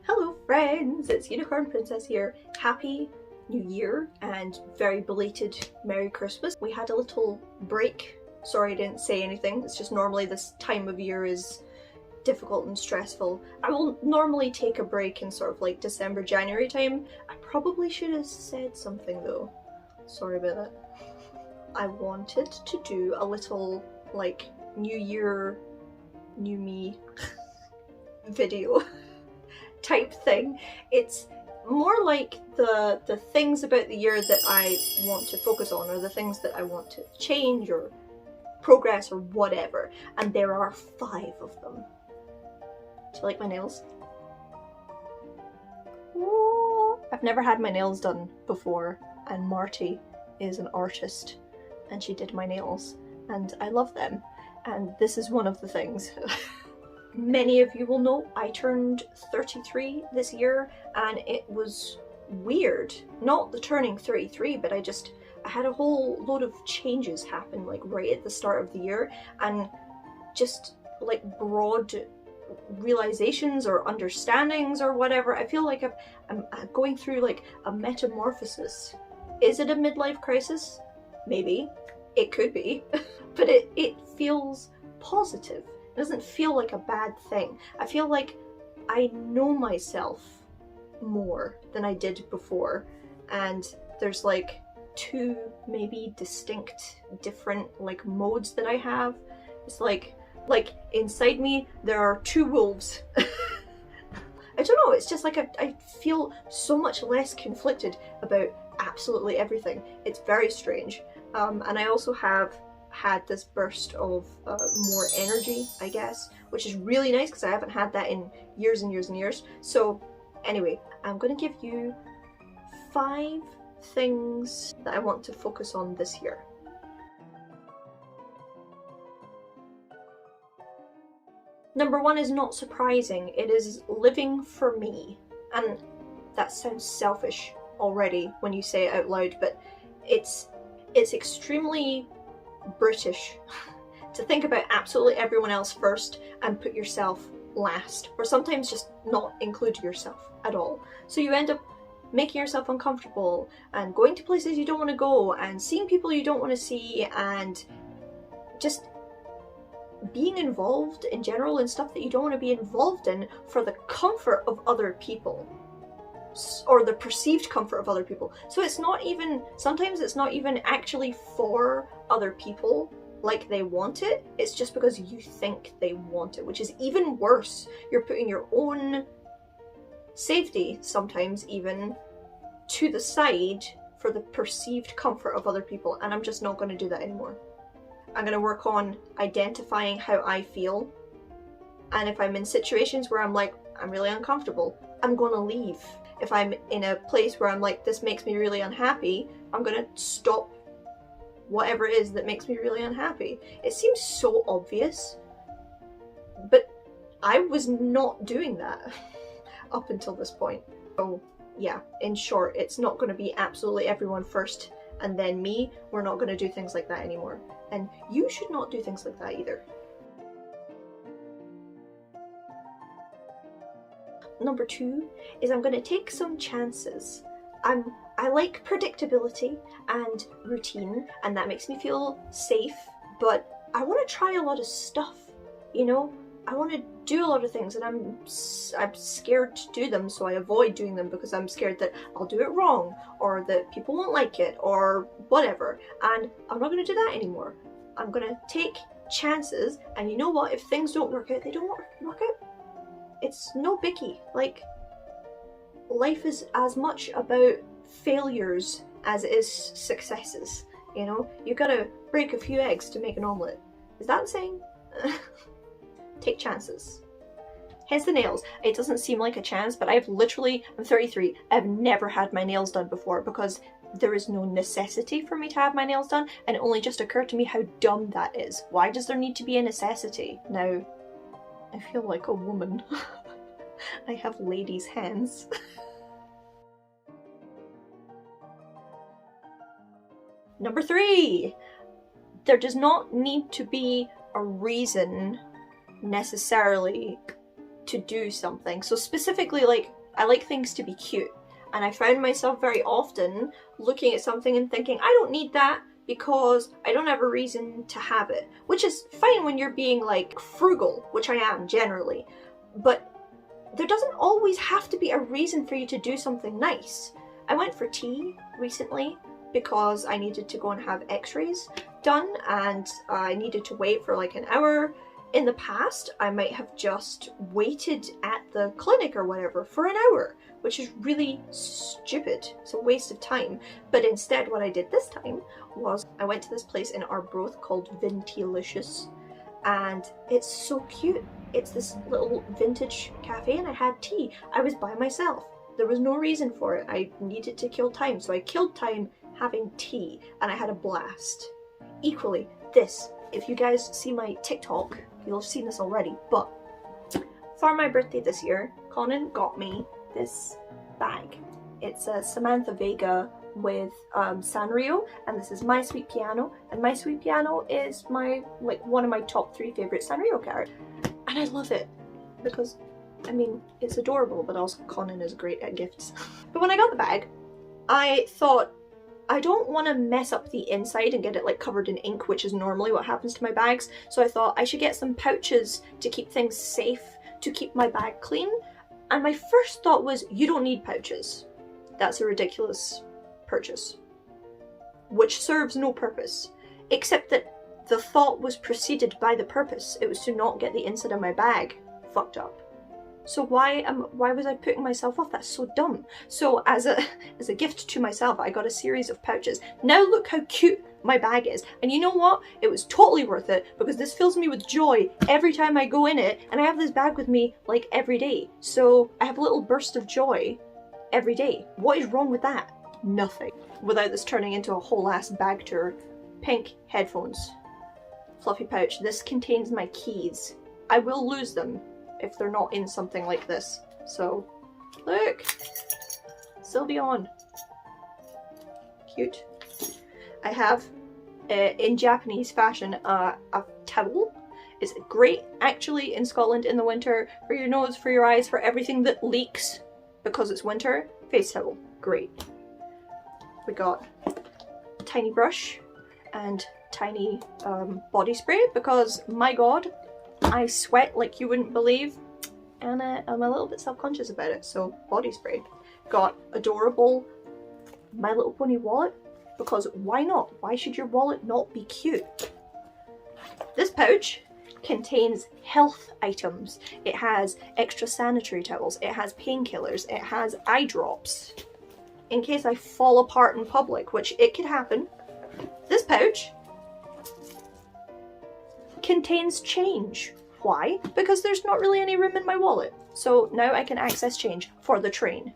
Hello friends, it's Unicorn Princess here. Happy New Year and very belated Merry Christmas. We had a little break. Sorry I didn't say anything, it's just normally this time of year is difficult and stressful. I will normally take a break in sort of like December, January time. I probably should have said something though. Sorry about that. I wanted to do a little like New Year, New Me video type thing. It's more like the things about the year that I want to focus on, or the things that I want to change or progress or whatever, and there are 5 of them. Do you like my nails? Ooh. I've never had my nails done before, and Marty is an artist and she did my nails and I love them, and this is one of the things. Many of you will know I turned 33 this year, and it was weird. Not the turning 33, but I had a whole load of changes happen like right at the start of the year, and just like broad realizations or understandings or whatever. I feel like I'm going through like a metamorphosis. Is it a midlife crisis? Maybe. It could be. But it feels positive. It doesn't feel like a bad thing. I feel like I know myself more than I did before, and there's like 2 maybe distinct different like modes that I have. It's like inside me there are 2 wolves. I don't know, it's just like I feel so much less conflicted about absolutely everything. It's very strange. And I also have had this burst of more energy, I guess, which is really nice because I haven't had that in years and years and years. So anyway, I'm going to give you 5 things that I want to focus on this year. Number 1 is not surprising. It is living for me. And that sounds selfish already when you say it out loud, but it's extremely British to think about absolutely everyone else first and put yourself last, or sometimes just not include yourself at all. So you end up making yourself uncomfortable and going to places you don't want to go and seeing people you don't want to see and just being involved in general in stuff that you don't want to be involved in for the comfort of other people, or the perceived comfort of other people. So it's not even, sometimes it's not even actually for other people like they want it, it's just because you think they want it, which is even worse. You're putting your own safety, sometimes even, to the side for the perceived comfort of other people, and I'm just not going to do that anymore. I'm going to work on identifying how I feel, and if I'm in situations where I'm like, I'm really uncomfortable, I'm going to leave. If I'm in a place where I'm like, this makes me really unhappy, I'm going to stop whatever it is that makes me really unhappy. It seems so obvious, but I was not doing that up until this point. So yeah, in short, it's not going to be absolutely everyone first and then me. We're not going to do things like that anymore. And you should not do things like that either. Number 2 is I'm going to take some chances. I like predictability and routine, and that makes me feel safe, but I want to try a lot of stuff, you know? I want to do a lot of things, and I'm scared to do them, so I avoid doing them because I'm scared that I'll do it wrong, or that people won't like it, or whatever, and I'm not going to do that anymore. I'm going to take chances, and you know what? If things don't work out, they don't work out. It's no biggie. Like, life is as much about failures as it is successes, you know? You gotta break a few eggs to make an omelette. Is that the saying? Take chances. Hence the nails. It doesn't seem like a chance, but I'm 33, I've never had my nails done before because there is no necessity for me to have my nails done, and it only just occurred to me how dumb that is. Why does there need to be a necessity? Now, I feel like a woman. I have ladies' hands. Number 3! there does not need to be a reason necessarily to do something. So specifically, like, I like things to be cute, and I found myself very often looking at something and thinking, I don't need that because I don't have a reason to have it, which is fine when you're being like frugal, which I am generally, but there doesn't always have to be a reason for you to do something nice. I went for tea recently because I needed to go and have x-rays done, and I needed to wait for like an hour. In the past, I might have just waited at the clinic or whatever for an hour, which is really stupid. It's a waste of time. But instead, what I did this time was I went to this place in Arbroath called Vintilicious, and it's so cute. It's this little vintage cafe, and I had tea. I was by myself. There was no reason for it. I needed to kill time, so I killed time having tea, and I had a blast. Equally, this, if you guys see my TikTok, you'll have seen this already, but for my birthday this year, Conan got me this bag. It's a Samantha Vega with Sanrio, and this is My Sweet Piano, and My Sweet Piano is one of my top 3 favorite Sanrio characters, and I love it because, I mean, it's adorable, but also Conan is great at gifts. But when I got the bag, I thought, I don't want to mess up the inside and get it like covered in ink, which is normally what happens to my bags, so I thought I should get some pouches to keep things safe, to keep my bag clean. And my first thought was, you don't need pouches. That's a ridiculous purchase, which serves no purpose, except that the thought was preceded by the purpose. It was to not get the inside of my bag fucked up. So why was I putting myself off? That's so dumb. So as a gift to myself, I got a series of pouches. Now look how cute my bag is. And you know what? It was totally worth it because this fills me with joy every time I go in it, and I have this bag with me like every day. So I have a little burst of joy every day. What is wrong with that? Nothing. Without this turning into a whole ass bag tour. Pink headphones. Fluffy pouch. This contains my keys. I will lose them if they're not in something like this. So, look! Sylveon. Cute. I have, in Japanese fashion, a towel. It's great, actually, in Scotland in the winter, for your nose, for your eyes, for everything that leaks because it's winter. Face towel. Great. We got a tiny brush and tiny body spray because, my god, I sweat like you wouldn't believe, and I'm a little bit self-conscious about it, so body spray. Got adorable My Little Pony wallet, because why not? Why should your wallet not be cute? This pouch contains health items. It has extra sanitary towels, it has painkillers, it has eye drops, in case I fall apart in public, which it could happen. This pouch contains change. Why? Because there's not really any room in my wallet. So now I can access change for the train.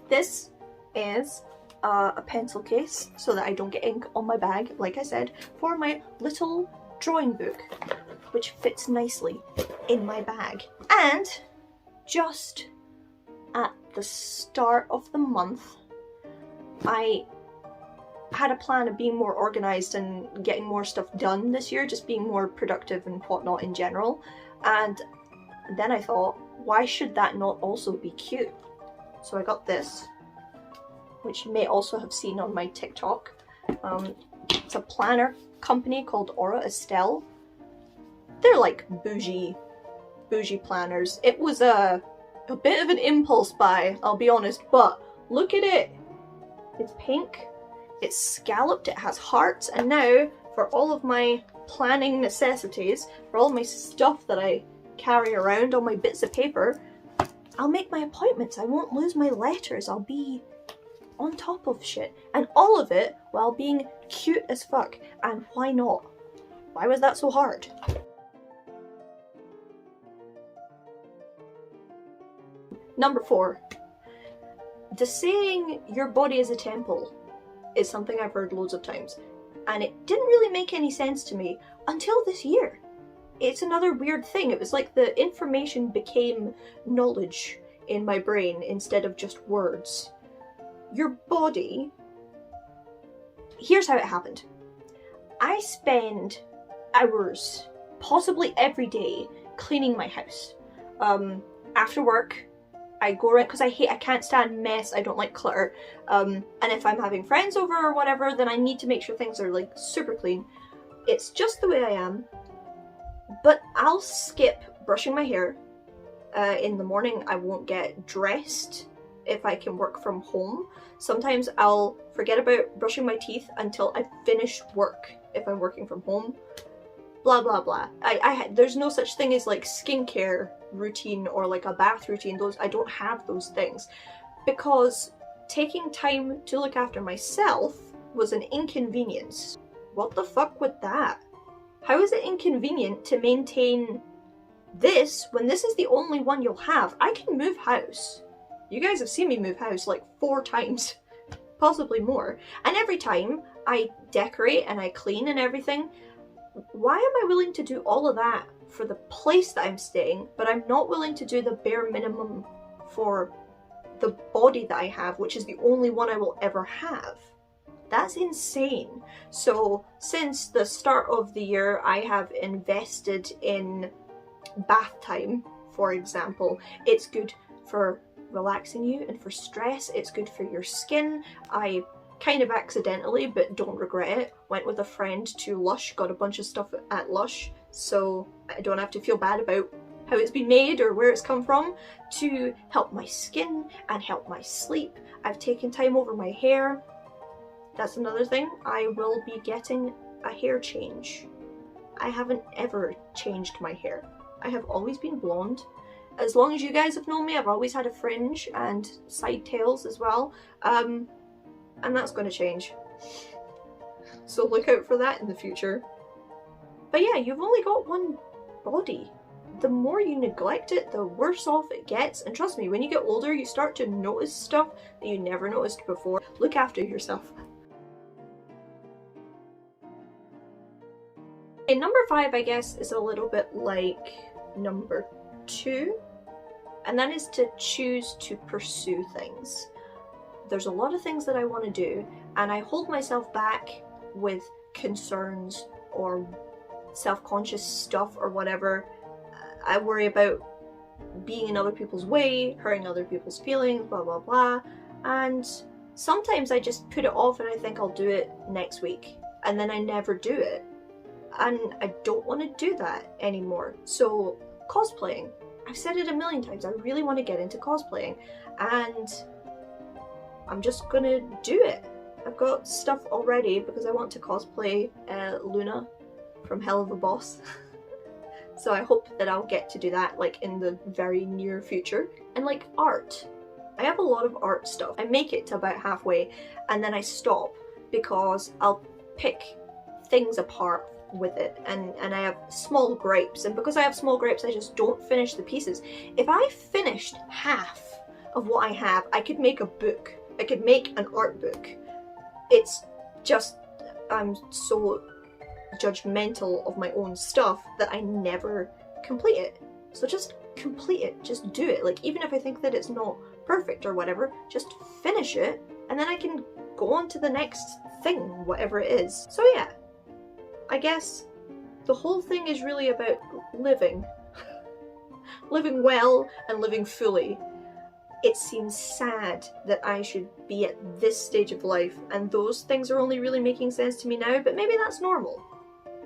This is a pencil case so that I don't get ink on my bag, like I said, for my little drawing book, which fits nicely in my bag. And just at the start of the month, I had a plan of being more organized and getting more stuff done this year, just being more productive and whatnot in general. And then I thought, why should that not also be cute? So I got this, which you may also have seen on my TikTok. It's a planner company called Aura Estelle. They're like bougie planners. It was a bit of an impulse buy, I'll be honest, but look at it. It's pink. It's scalloped, it has hearts, and now, for all of my planning necessities, for all my stuff that I carry around on my bits of paper, I'll make my appointments. I won't lose my letters. I'll be on top of shit. And all of it while being cute as fuck. And why not? Why was that so hard? Number 4. The saying, your body is a temple, is something I've heard loads of times, and it didn't really make any sense to me until this year. It's another weird thing. It was like the information became knowledge in my brain instead of just words. Your body... Here's how it happened. I spend hours, possibly every day, cleaning my house. After work, I go around because I can't stand mess. I don't like clutter. And if I'm having friends over or whatever, then I need to make sure things are like super clean. It's just the way I am. But I'll skip brushing my hair. In the morning, I won't get dressed if I can work from home. Sometimes I'll forget about brushing my teeth until I finish work if I'm working from home. Blah blah blah. There's no such thing as like skincare routine or like a bath routine. I don't have those things because taking time to look after myself was an inconvenience. What the fuck with that? How is it inconvenient to maintain this when this is the only one you'll have? I can move house. You guys have seen me move house like 4 times, possibly more. And every time I decorate and I clean and everything, why am I willing to do all of that for the place that I'm staying, but I'm not willing to do the bare minimum for the body that I have, which is the only one I will ever have? That's insane. So since the start of the year, I have invested in bath time, for example. It's good for relaxing you and for stress. It's good for your skin. I kind of accidentally, but don't regret it, went with a friend to Lush, got a bunch of stuff at Lush, so I don't have to feel bad about how it's been made or where it's come from, to help my skin and help my sleep. I've taken time over my hair. That's another thing. I will be getting a hair change. I haven't ever changed my hair. I have always been blonde. As long as you guys have known me, I've always had a fringe and side tails as well. And that's going to change. So look out for that in the future. But yeah, you've only got one body. The more you neglect it, the worse off it gets. And trust me, when you get older, you start to notice stuff that you never noticed before. Look after yourself. And number 5, I guess, is a little bit like number 2. And that is to choose to pursue things. There's a lot of things that I want to do, and I hold myself back with concerns or self-conscious stuff or whatever. I worry about being in other people's way, hurting other people's feelings, blah blah blah. And sometimes I just put it off and I think I'll do it next week, and then I never do it. And I don't want to do that anymore. So cosplaying. I've said it a million times, I really want to get into cosplaying, and I'm just gonna do it. I've got stuff already because I want to cosplay Luna from Helluva Boss. So I hope that I'll get to do that like in the very near future. And like art. I have a lot of art stuff. I make it to about halfway and then I stop because I'll pick things apart with it, and I have small gripes, and because I have small gripes I just don't finish the pieces. If I finished half of what I have, I could make a book. I could make an art book. It's just, I'm so judgmental of my own stuff that I never complete it. So just complete it, just do it. Like, even if I think that it's not perfect or whatever, just finish it and then I can go on to the next thing, whatever it is. So yeah, I guess the whole thing is really about living. Living well and living fully. It seems sad that I should be at this stage of life, and those things are only really making sense to me now, but maybe that's normal.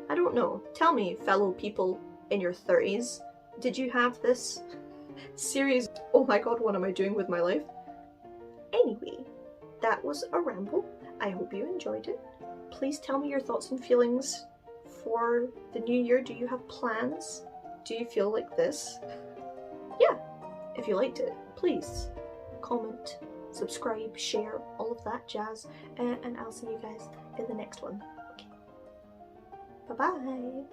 I don't know. Tell me, fellow people in your 30s, did you have this serious, oh my god, what am I doing with my life? Anyway, that was a ramble. I hope you enjoyed it. Please tell me your thoughts and feelings for the new year. Do you have plans? Do you feel like this? Yeah, if you liked it, please comment, subscribe, share, all of that jazz, and I'll see you guys in the next one. Okay. Bye-bye.